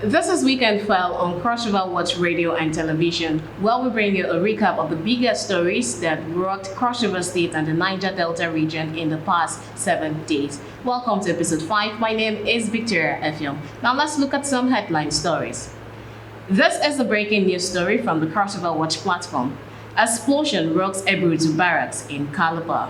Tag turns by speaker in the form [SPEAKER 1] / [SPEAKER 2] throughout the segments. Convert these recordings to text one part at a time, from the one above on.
[SPEAKER 1] This is Weekend File on CrossRiverWatch Radio and Television, where we bring you a recap of the biggest stories that rocked Cross River State and the Niger Delta region in the past 7 days. Welcome to episode 5. My name is Victoria Ifop. Now let's look at some headline stories. This is the breaking news story from the CrossRiverWatch platform. Explosion rocks Ebrutu Barracks in Calabar.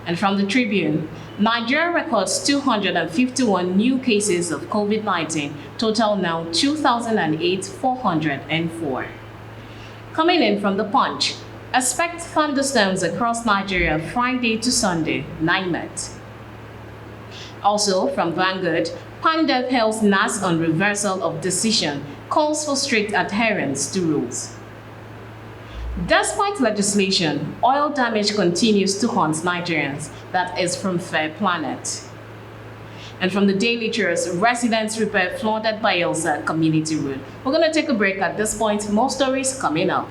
[SPEAKER 1] And from the Tribune, Nigeria records 251 new cases of COVID-19, total now 2,404. Coming in from the Punch, expect thunderstorms across Nigeria Friday to Sunday, NIMET. Also from Vanguard, Pandef hails NAS on reversal of decision, calls for strict adherence to rules. Despite legislation, oil damage continues to haunt Nigerians. That is from Fair Planet. And from the Daily Trust, residents repair flooded Bayelsa Community Road. We're going to take a break at this point. More stories coming up.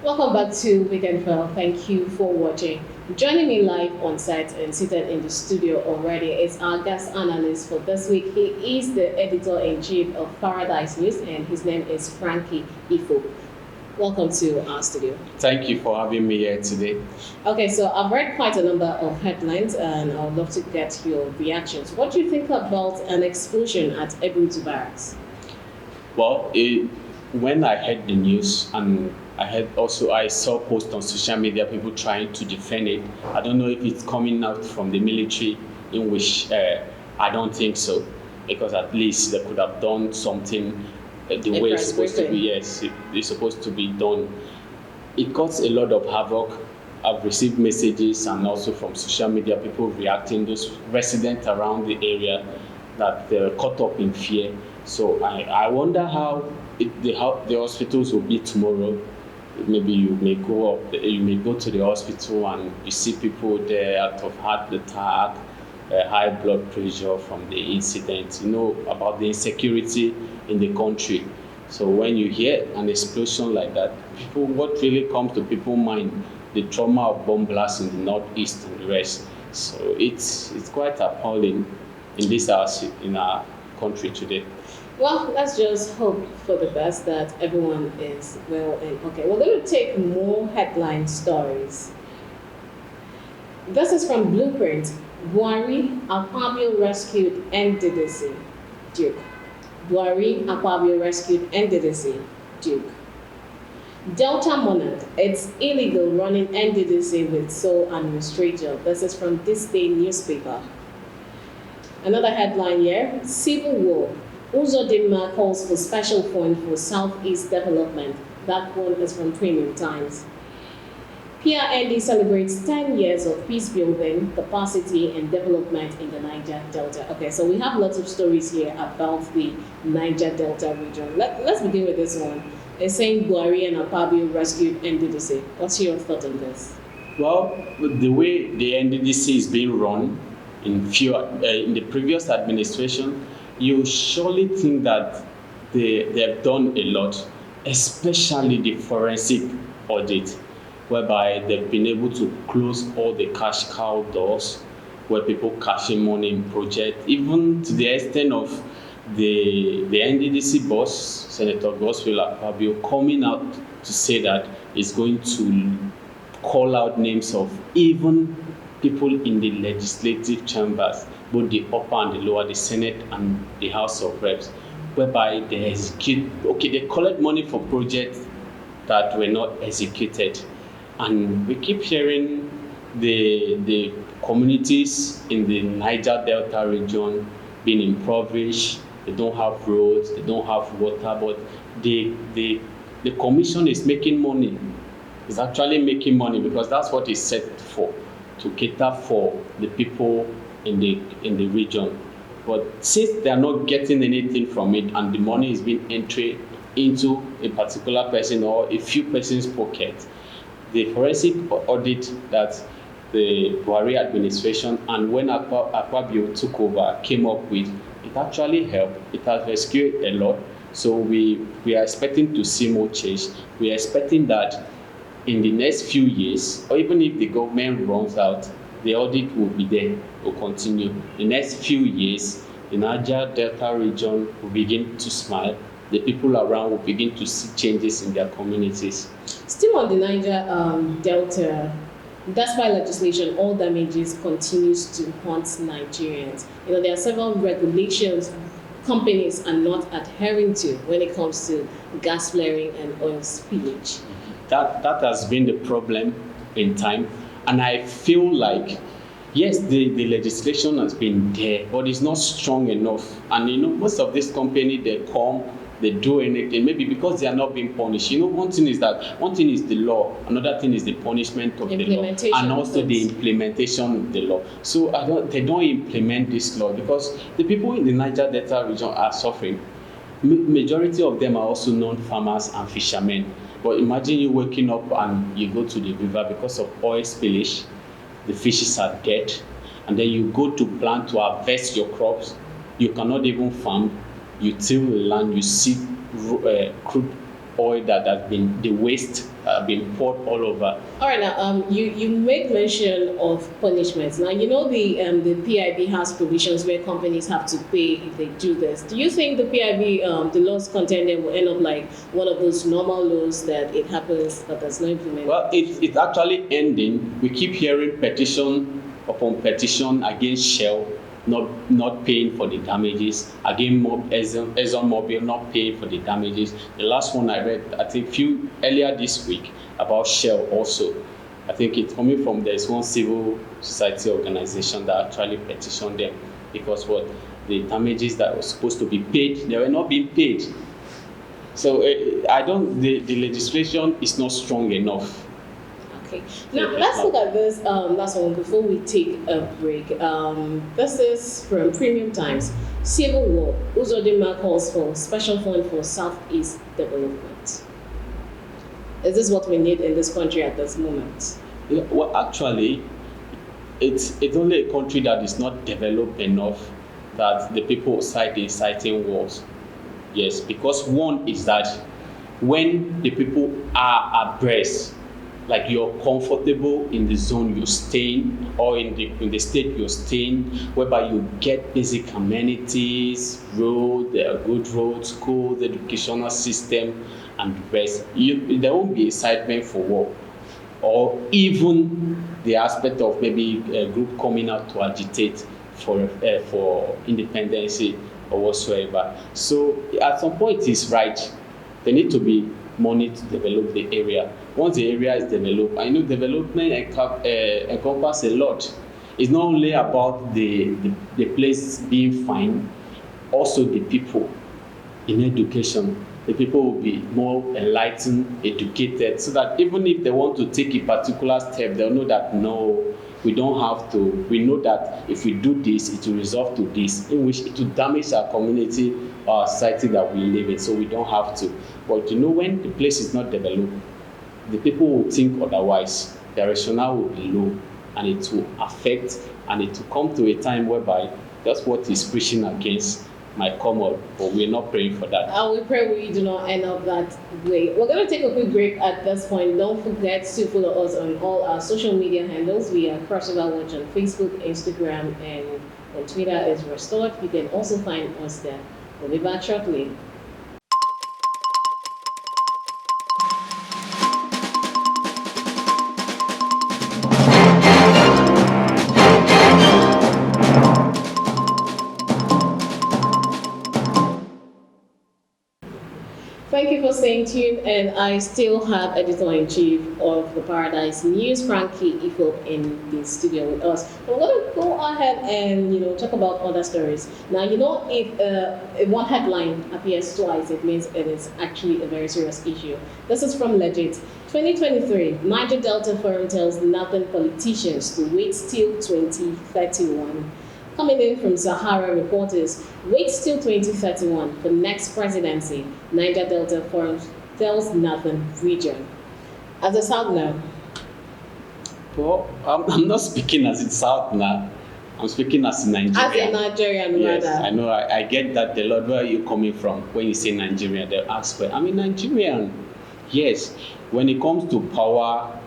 [SPEAKER 1] Welcome back to Weekend File. Thank you for watching. Joining me live on site and seated in the studio already is our guest analyst for this week. He is the editor-in-chief of Paradise News and his name is Frankie Ifop. Welcome to our studio.
[SPEAKER 2] Thank you for having me here today.
[SPEAKER 1] Okay, so I've read quite a number of headlines and I would love to get your reactions. What do you think about an explosion at Ebrutu Barracks?
[SPEAKER 2] Well, when I heard the news and I saw posts on social media, people trying to defend it. I don't know if it's coming out from the military, in which I don't think so, because at least they could have done something the way it's supposed to be. Yes, it's supposed to be done. It caused a lot of havoc. I've received messages and also from social media, people reacting, those residents around the area, that they're caught up in fear. So I wonder how the hospitals will be tomorrow. Maybe you may go to the hospital and you see people there out of heart attack, high blood pressure from the incident. You know about the insecurity in the country. So when you hear an explosion like that, what really comes to people's mind? The trauma of bomb blasts in the northeast and the rest. So it's quite appalling in our country today.
[SPEAKER 1] Well, let's just hope for the best that everyone is well and okay. We're going to take more headline stories. This is from Blueprint. Buhari, Akpabio rescued NDDC. Duke. Buhari, Akpabio rescued NDDC. Duke. Delta Monarch. It's illegal running NDDC with sole administrator. This is from This Day newspaper. Another headline here. Civil War. Uzodinma calls for special fund for Southeast development. That one is from Premium Times. PRND celebrates 10 years of peace building, capacity, and development in the Niger Delta. Okay, so we have lots of stories here about the Niger Delta region. Let's begin with this one. It's saying Buhari and Akpabio rescued NDDC. What's your thought on this?
[SPEAKER 2] Well, the way the NDDC is being run in the previous administration, you surely think that they have done a lot, especially the forensic audit, whereby they've been able to close all the cash cow doors where people cashing money in project, even to the extent of the NDDC boss, Senator Godswill Akpabio, coming out to say that he's going to call out names of even people in the legislative chambers, both the upper and the lower, the Senate and the House of Reps, whereby they collect money for projects that were not executed. And we keep hearing the communities in the Niger Delta region being impoverished. They don't have roads, they don't have water, but the commission is making money. It's actually making money because that's what it's set for, to cater for the people in the region. But since they are not getting anything from it and the money is being entered into a particular person or a few persons' pocket, the forensic audit that the Buhari administration and when Akpabio took over came up with it actually helped. It has rescued a lot. So we are expecting to see more change. We are expecting that in the next few years, or even if the government runs out, the audit will be there, will continue. The next few years, the Niger Delta region will begin to smile. The people around will begin to see changes in their communities.
[SPEAKER 1] Still on the Niger Delta, despite legislation, all damages continues to haunt Nigerians. There are several regulations companies are not adhering to when it comes to gas flaring and oil spillage.
[SPEAKER 2] That has been the problem in time, and I feel like yes, the legislation has been there, but it's not strong enough. And most of these companies, they come, they do anything, maybe because they are not being punished. One thing is the law, another thing is the punishment of the law, and also the implementation of the law. So they don't implement this law because the people in the Niger Delta region are suffering. Majority of them are also non-farmers and fishermen. But imagine you waking up and you go to the river because of oil spillage, the fishes are dead, and then you go to plant to harvest your crops, you cannot even farm, you till the land, you see crude oil that has been, the waste been poured all over.
[SPEAKER 1] All right, now you made mention of punishments. Now the PIB has provisions where companies have to pay if they do this. Do you think the PIB, the laws contained there, will end up like one of those normal laws that it happens but there's no implementation?
[SPEAKER 2] Well, it's actually ending. We keep hearing petition upon petition against Shell not paying for the damages, again ExxonMobil not paying for the damages. The last one I read, I think earlier this week, about Shell also. I think it's coming from, there's one civil society organization that actually petitioned them because the damages that were supposed to be paid, they were not being paid. So the legislation is not strong enough.
[SPEAKER 1] Okay. Now let's look at this last one before we take a break. This is from Premium Times. Civil War. Uzodinma calls for special fund for Southeast development. Is this what we need in this country at this moment?
[SPEAKER 2] Yeah, well, actually, it's only a country that is not developed enough that the people cite inciting wars. Yes, because one is that when the people are abreast, like you're comfortable in the zone you're staying or in the state you're staying, whereby you get basic amenities, good roads, schools, educational system, and the rest, there won't be incitement for war. Or even the aspect of maybe a group coming out to agitate for independence or whatsoever. So at some point it's right. There need to be money to develop the area. Once the area is developed, I know development encompasses a lot. It's not only about the place being fine, also the people in education. The people will be more enlightened, educated, so that even if they want to take a particular step, they'll know that no, we don't have to. We know that if we do this, it will result to this, in which it will damage our community, our society that we live in, so we don't have to. But when the place is not developed, the people will think otherwise. Their rationale will be low, and it will affect, and it will come to a time whereby that's what he's preaching against might come up, but we're not praying for that.
[SPEAKER 1] We pray we do not end up that way. We're going to take a quick break at this point. Don't forget to follow us on all our social media handles. We are CrossRiverWatch on Facebook, Instagram, and on Twitter is Restored. You can also find us there. We'll be back shortly. Thank you for staying tuned, and I still have Editor-in-Chief of the Paradise News, Frankie Ifop, in the studio with us. We're going to go ahead and talk about other stories. Now, if one headline appears twice, it means it is actually a very serious issue. This is from Legit. 2023, Niger Delta Forum tells Northern politicians to wait till 2031. Coming in from Sahara Reporters, wait till 2031 for next presidency. Niger Delta Forum tells Northern region. As a Southerner.
[SPEAKER 2] Well, I'm not speaking as a Southerner, I'm speaking as a Nigerian.
[SPEAKER 1] As a Nigerian,
[SPEAKER 2] Yes,
[SPEAKER 1] rather.
[SPEAKER 2] I know. I get that a lot. Where are you coming from? When you say Nigerian, they ask, well, I'm a Nigerian. Yes, when it comes to power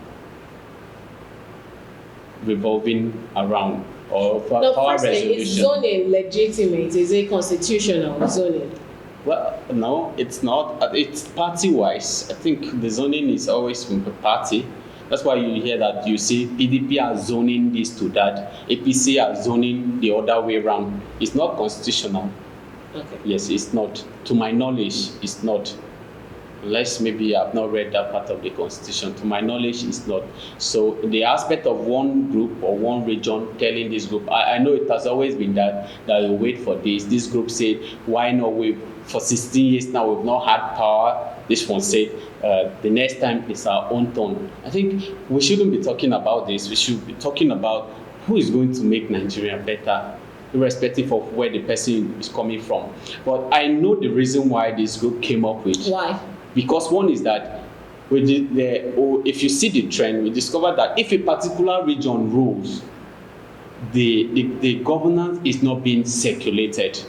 [SPEAKER 2] revolving around or
[SPEAKER 1] No,
[SPEAKER 2] power
[SPEAKER 1] firstly,
[SPEAKER 2] resolution.
[SPEAKER 1] is zoning legitimate? Is it constitutional zoning?
[SPEAKER 2] Well, no, it's not. It's party-wise. I think the zoning is always from the party. That's why you hear that you see PDP are zoning this to that, APC are zoning the other way around. It's not constitutional.
[SPEAKER 1] Okay.
[SPEAKER 2] Yes, it's not. To my knowledge, it's not. Unless maybe I've not read that part of the constitution. To my knowledge, it's not. So the aspect of one group or one region telling this group, I know it has always been that we wait for this. This group said, why not wait? For 16 years now, we've not had power. This one said, the next time it's our own turn. I think we shouldn't be talking about this. We should be talking about who is going to make Nigeria better, irrespective of where the person is coming from. But I know the reason why this group came up with.
[SPEAKER 1] Why?
[SPEAKER 2] Because one is that if you see the trend, we discovered that if a particular region rules, the governance is not being circulated.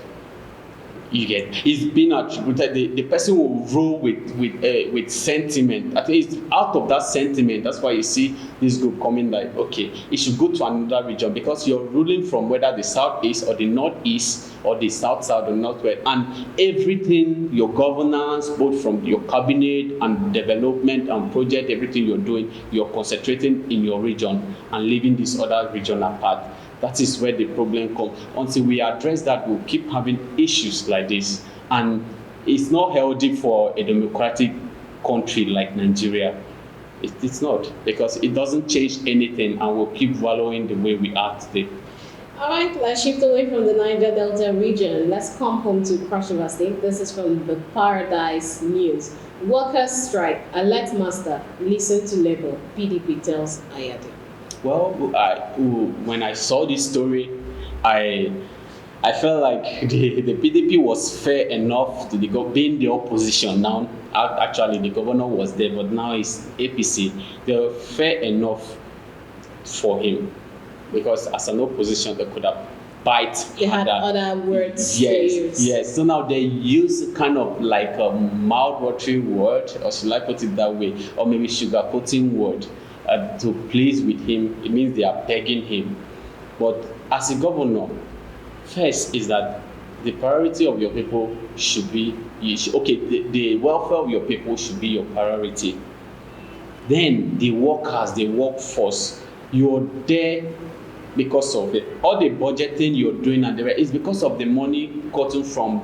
[SPEAKER 2] You get, it's been attributed. The person will rule with sentiment. I think it's out of that sentiment. That's why you see this group coming like, okay, it should go to another region because you're ruling from whether the southeast or the northeast or the south or northwest, and everything, your governance, both from your cabinet and development and project, everything you're doing, you're concentrating in your region and leaving this other region apart. That is where the problem comes. Until we address that, we'll keep having issues like this. And it's not healthy for a democratic country like Nigeria. It's not, because it doesn't change anything and we'll keep wallowing the way we are today.
[SPEAKER 1] All right, let's shift away from the Niger Delta region. Let's come home to Cross River State. This is from the Paradise News. Workers strike, alert master, listen to labor, PDP tells Ayade.
[SPEAKER 2] Well, when I saw this story, I felt like the PDP was fair enough to being the opposition. Now, actually, the governor was there, but now it's APC. They were fair enough for him because as an opposition, they could have
[SPEAKER 1] They had other words
[SPEAKER 2] yes,
[SPEAKER 1] to use.
[SPEAKER 2] Yes. So now they use kind of like a mouth-watering word, or should I put it that way, or maybe sugar-coating word. To please with him, it means they are begging him. But as a governor, first is that the priority of your people should be, the welfare of your people should be your priority. Then the workers, the workforce, you're there because of it. All the budgeting you're doing and the rest is because of the money gotten from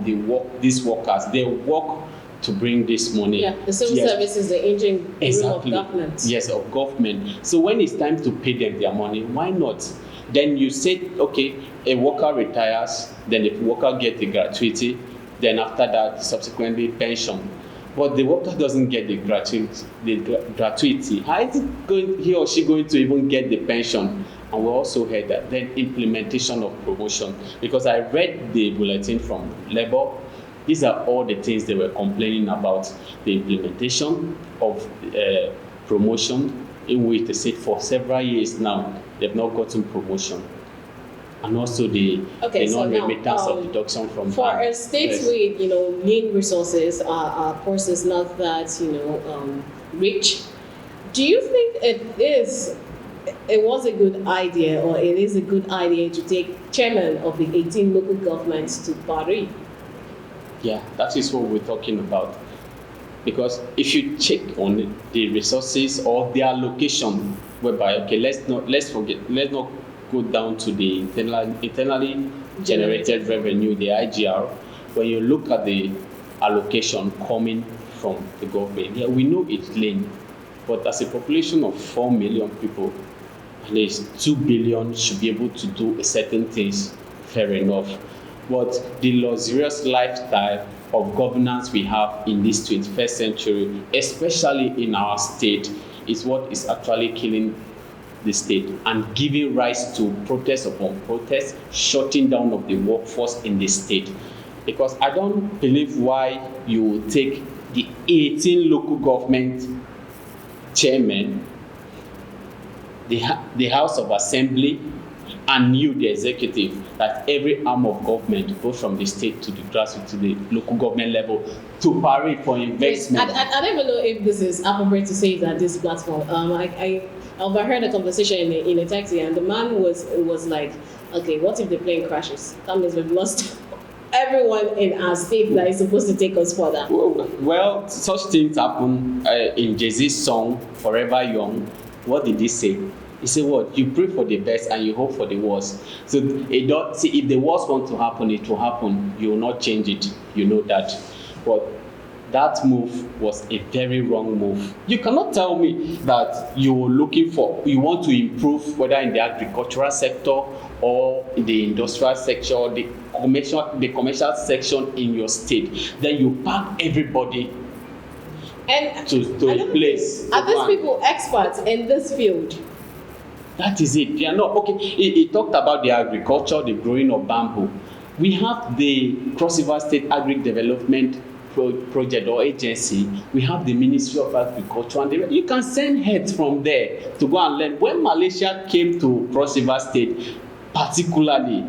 [SPEAKER 2] these workers. They work to bring this money.
[SPEAKER 1] Yeah, the civil service is the engine room of government.
[SPEAKER 2] Yes, of government. So when it's time to pay them their money, why not? Then you say, okay, a worker retires, then the worker gets the gratuity, then after that, subsequently pension. But the worker doesn't get the gratuity. How is he or she going to even get the pension? And we also heard that. Then implementation of promotion. Because I read the bulletin from Labour. These are all the things they were complaining about. The implementation of promotion, in which they said for several years now, they've not gotten promotion. And also the non-remittance of deduction from
[SPEAKER 1] for a state with lean resources, our course is not that rich. Do you think it was a good idea, or it is a good idea to take chairman of the 18 local governments to Paris?
[SPEAKER 2] Yeah, that is what we're talking about. Because if you check on the resources or their allocation, whereby let's not go down to the internally generated revenue, the IGR. When you look at the allocation coming from the government, yeah, we know it's lean, but as a population of 4 million people, at least 2 billion should be able to do certain things. Fair enough. But the luxurious lifestyle of governance we have in this 21st century, especially in our state, is what is actually killing the state and giving rise to protest upon protest, shutting down of the workforce in the state. Because I don't believe why you will take the 18 local government chairmen, the House of Assembly, and knew the executive that every arm of government, both from the state to the grassroots to the local government level, to parade for investment.
[SPEAKER 1] I don't even know if this is appropriate to say it at this platform. I overheard a conversation in a taxi, and the man was like, okay, what if the plane crashes? That means we've lost everyone in our state that is supposed to take us further.
[SPEAKER 2] Well, such things happen. In Jay-Z's song Forever Young, what did he say? He said, what? You pray for the best and you hope for the worst. So if the worst want to happen, it will happen. You will not change it. You know that. But that move was a very wrong move. You cannot tell me that you want to improve, whether in the agricultural sector or in the industrial sector or the commercial section in your state. Then you pack everybody to a place.
[SPEAKER 1] Are these people experts in this field?
[SPEAKER 2] That is it. They are not. Okay, he talked about the agriculture, the growing of bamboo. We have the Cross River State Agri Development Project or agency. We have the Ministry of Agriculture, and you can send heads from there to go and learn. When Malaysia came to Cross River State, particularly,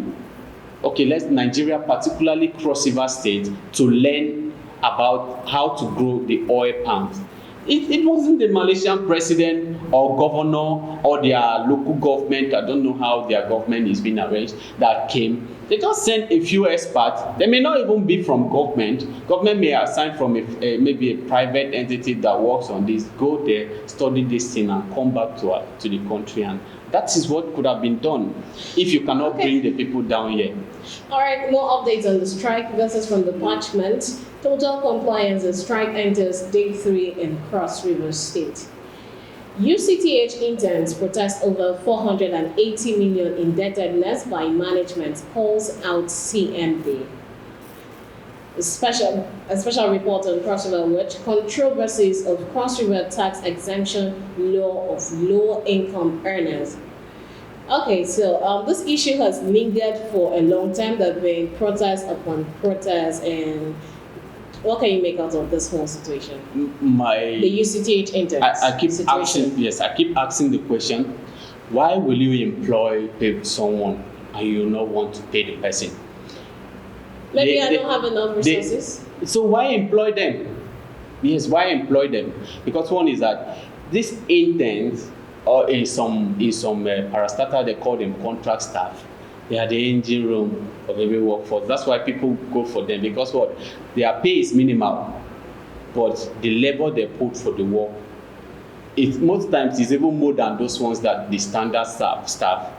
[SPEAKER 2] Nigeria, particularly Cross River State, to learn about how to grow the oil palms. It wasn't the Malaysian president or governor or their local government, I don't know how their government is being arranged, that came. They just sent a few experts. They may not even be from government. Government may assign from maybe a private entity that works on this. Go there, study this thing, and come back to the country. And that is what could have been done if you cannot bring the people down here.
[SPEAKER 1] All right, more updates on the strike. This is from the Parchment. Total compliance, the strike enters day 3 in Cross River State. UCTH interns protest over 480 million indebtedness by management, calls out CMD. A special report on CrossRiverWatch, controversies of Cross River tax exemption law of low income earners. Okay, so this issue has lingered for a long time. There have been protest upon protest, and what can you make out of this whole situation? The UCTH interns.
[SPEAKER 2] I keep asking the question: why will you pay someone and you not want to pay the person?
[SPEAKER 1] Maybe I don't have enough resources.
[SPEAKER 2] So why employ them? Yes, why employ them? Because one is that these interns, or in some parastatal, they call them contract staff. They are the engine room of every workforce. That's why people go for them, because what? Their pay is minimal, but the labor they put for the work, most times is even more than those ones that the standard staff.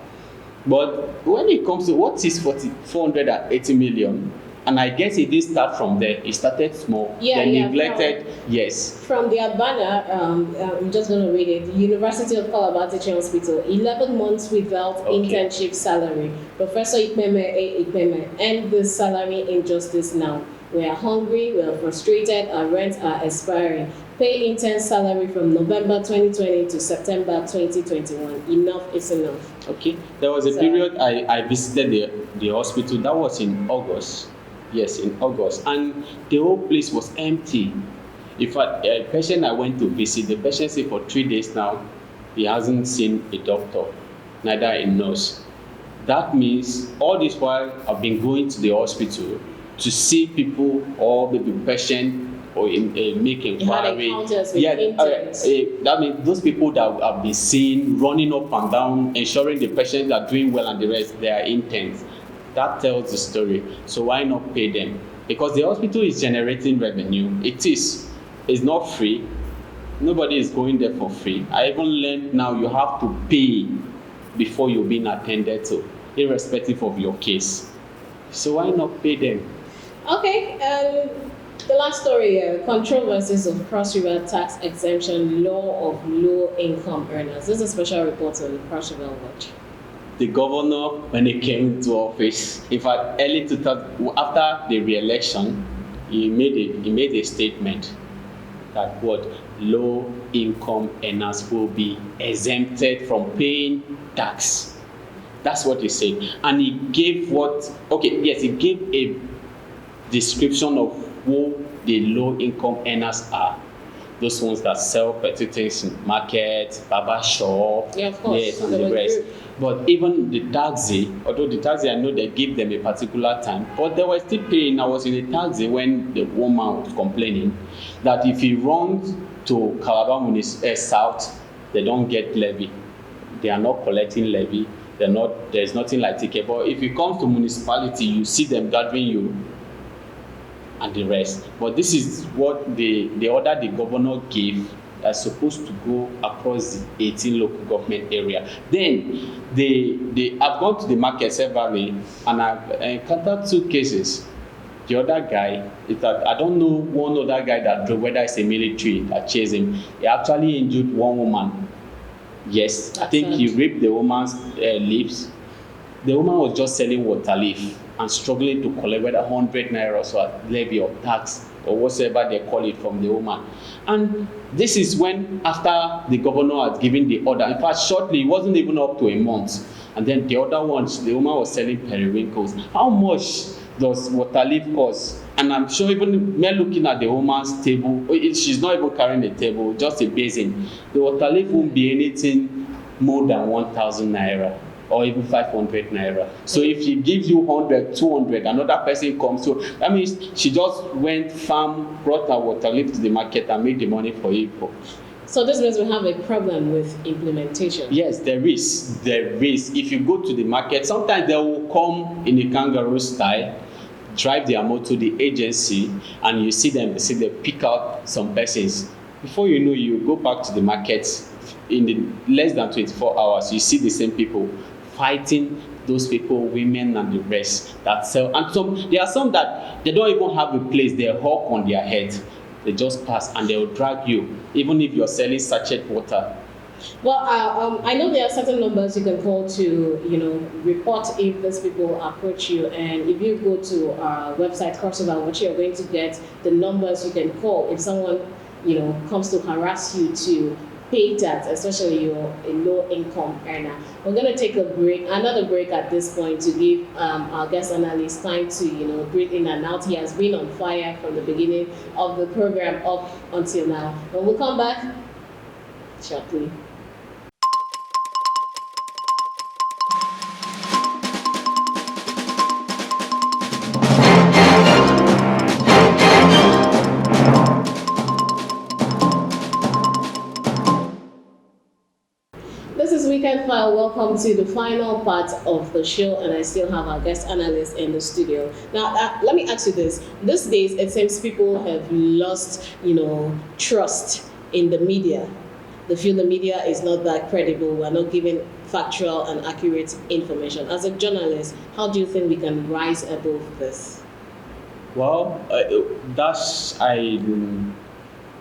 [SPEAKER 2] But when it comes to what is 480 million, and I guess it did start from there. It started small, then neglected. Yes.
[SPEAKER 1] From the banner, I'm just going to read it. The University of Calabar Teaching Hospital, 11 months without internship salary. Professor Ipeme, end the salary injustice now. We are hungry, we are frustrated, our rents are expiring. Pay intern salary from November 2020 to September 2021. Enough is enough.
[SPEAKER 2] Okay. There was a period I visited the hospital. That was in August. Yes, in August. And the whole place was empty. In fact, a patient I went to visit, the patient said for 3 days now, he hasn't seen a doctor, neither a nurse. That means all this while I've been going to the hospital to see people or maybe patient or make inquiry. That means those people that have been seen running up and down, ensuring the patients are doing well and the rest, they are interns. That tells the story. So why not pay them? Because the hospital is generating revenue. It's not free. Nobody is going there for free. I even learned now you have to pay before you're being attended to, irrespective of your case. So why not pay them?
[SPEAKER 1] Okay, the last story here, controversies of Cross River tax exemption law of low income earners. This is a special report on CrossRiverWatch.
[SPEAKER 2] The governor, when he came into office, in fact, early 2000, after the re-election, he made a statement that low income earners will be exempted from paying tax. That's what he said, and he gave he gave a description of who the low income earners are. those ones that sell petty things in market, barber shop,
[SPEAKER 1] Yeah, of course.
[SPEAKER 2] yes, and the rest. But even the taxi, although the taxi, I know they give them a particular time, but they were still paying. I was in a taxi when the woman was complaining that if he runs to Calabar South, they don't get levy. They are not collecting levy. There's nothing like ticket. But if you come to municipality, you see them gathering you and the rest. But this is what the order the governor gave that's supposed to go across the 18 local government area. Then I've gone to the market severally and I've encountered 2 cases. The other guy, I don't know one other guy that drove, whether it's a military that chased him. He actually injured one woman. Yes, I think he raped the woman's lips. The woman was just selling water leaf and struggling to collect whether 100 naira or so levy or tax or whatsoever they call it from the woman. And this is when, after the governor had given the order, in fact, shortly, it wasn't even up to a month. And then the other ones, the woman was selling periwinkles. How much does water leaf cost? And I'm sure even me looking at the woman's table, she's not even carrying a table, just a basin. The water leaf won't be anything more than 1,000 naira. Or even 500 naira. So if she gives you 100, 200, another person comes. So that means she just went farm, brought her water leaf to the market and made the money for you.
[SPEAKER 1] So this means we have a problem with implementation.
[SPEAKER 2] Yes, there is. If you go to the market, sometimes they will come in a kangaroo style, drive their motor to the agency, and you see they pick out some persons. Before you know, you go back to the market in the less than 24 hours, you see the same people fighting those people, women and the rest that sell. And there are some that they don't even have a place, they hawk on their head. They just pass and they will drag you, even if you're selling sachet water.
[SPEAKER 1] Well, I know there are certain numbers you can call to, report if these people approach you. And if you go to our website, CrossRiverWatch, you're going to get the numbers you can call if someone, comes to harass you to pay tax, especially you're a low-income earner. We're going to take another break at this point to give our guest analyst time to, breathe in and out. He has been on fire from the beginning of the program up until now. When we come back shortly. Weekend File, welcome to the final part of the show, and I still have our guest analyst in the studio. Now, let me ask you this. These days, it seems people have lost, trust in the media. They feel the media is not that credible. We're not giving factual and accurate information. As a journalist, how do you think we can rise above this?
[SPEAKER 2] Well, I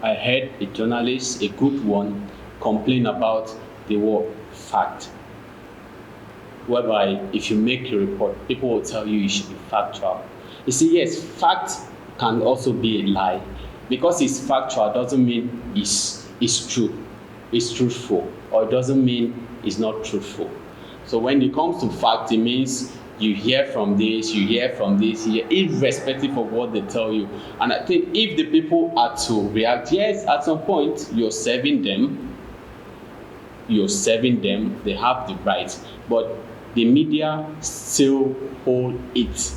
[SPEAKER 2] heard a journalist, a good one, complain about the word fact, whereby if you make a report, people will tell you should be factual. You see, yes, fact can also be a lie. Because it's factual doesn't mean it's true, it's truthful, or it doesn't mean it's not truthful. So when it comes to fact, it means you hear from this, irrespective of what they tell you. And I think if the people are to react, yes, at some point you're serving them, they have the right, but the media still hold it.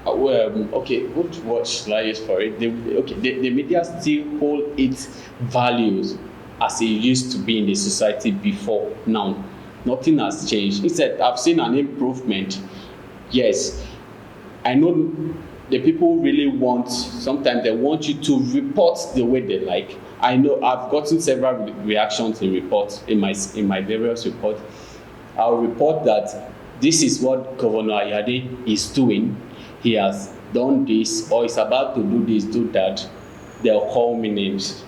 [SPEAKER 2] What word should I use for it? The media still hold its values as it used to be in the society before. Now, nothing has changed. Instead, I've seen an improvement. Yes, I know the people really sometimes they want you to report the way they like. I know I've gotten several reactions in reports, in my various reports. I'll report that this is what Governor Ayade is doing. He has done this, or is about to do this, do that. They'll call me names.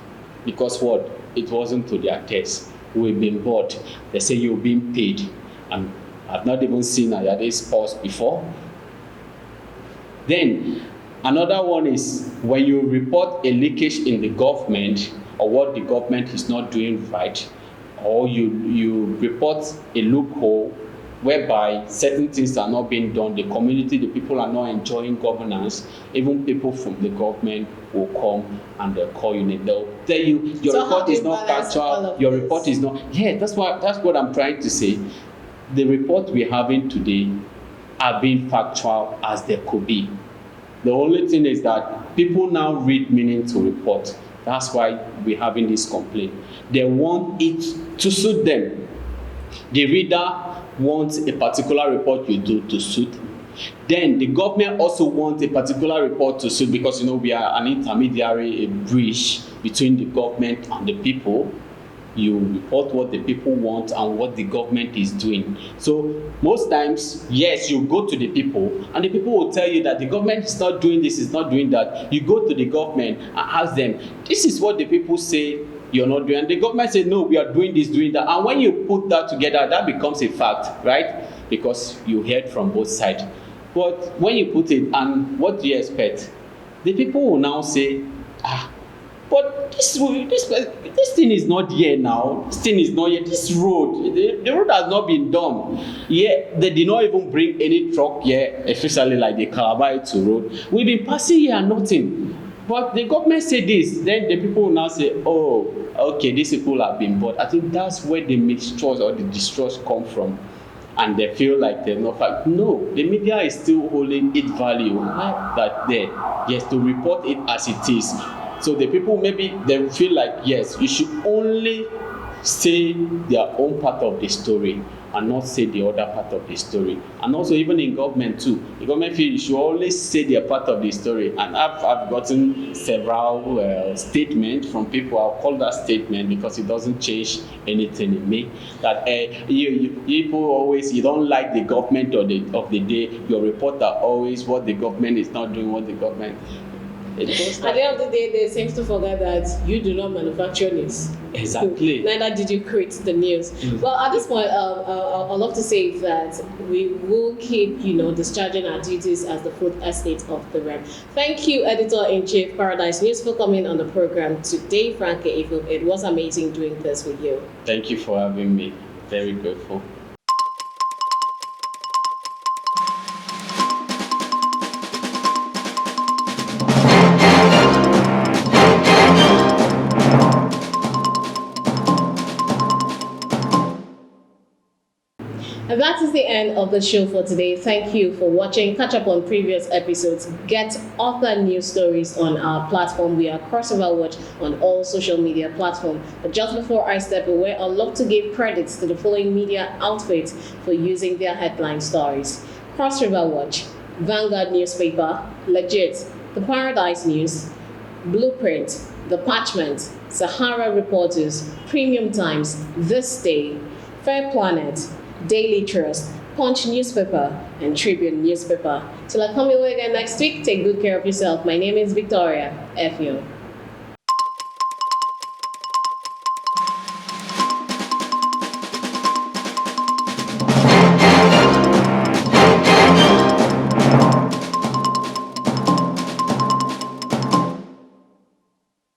[SPEAKER 2] Because what? It wasn't to their taste. We've been bought. They say you're being paid. And I've not even seen Ayade's spouse before. Then, another one is when you report a leakage in the government, or what the government is not doing right, or you report a loophole whereby certain things are not being done, the community, the people are not enjoying governance, even people from the government will come and they'll call you, they'll tell you your report is not factual, your report is not. Yeah, that's what I'm trying to say. The report we're having today are being factual as they could be. The only thing is that people now read meaning to report. That's why we're having this complaint. They want it to suit them. The reader wants a particular report you do to suit. Then the government also wants a particular report to suit, because we are an intermediary, a bridge between the government and the people. You report what the people want and what the government is doing. So most times, yes, you go to the people and the people will tell you that the government is not doing this, is not doing that. You go to the government and ask them, this is what the people say you're not doing. And the government say, no, we are doing this, doing that. And when you put that together, that becomes a fact, right? Because you heard from both sides. But when you put it, and what do you expect? The people will now say, but this thing is not here now. This thing is not here. This road, the road has not been done. Yeah, they did not even bring any truck here, especially like the Calabar to road. We've been passing here and nothing. But the government said this, then the people will now say, oh, okay, these people have been bought. I think that's where the mistrust or the distrust come from. And they feel like they're not fact. No, the media is still holding its value that there. Yes, to report it as it is. So the people, maybe they feel like, yes, you should only say their own part of the story and not say the other part of the story. And also even in government too, the government feel you should always say their part of the story. And I've gotten several statements from people. I'll call that statement because it doesn't change anything in me. That you people always, you don't like the government of the day. Your report are always what the government is not doing, what the government.
[SPEAKER 1] At the end of the day, they seem to forget that you do not manufacture news.
[SPEAKER 2] Exactly.
[SPEAKER 1] Neither did you create the news. Mm-hmm. Well, at this point, I'd love to say that we will keep, discharging our duties as the food estate of the realm. Thank you, Editor-in-Chief, Paradise News, for coming on the program today, Frankie Ifop. It was amazing doing this with you.
[SPEAKER 2] Thank you for having me. Very grateful.
[SPEAKER 1] And that is the end of the show for today. Thank you for watching. Catch up on previous episodes. Get other news stories on our platform. We are CrossRiverWatch on all social media platforms. But just before I step away, I'd love to give credits to the following media outfits for using their headline stories: CrossRiverWatch, Vanguard Newspaper, Legit, The Paradise News, Blueprint, The Parchment, Sahara Reporters, Premium Times, This Day, Fair Planet, Daily Trust, Punch Newspaper, and Tribune Newspaper. Till I come your way again next week, take good care of yourself. My name is Victoria. F you.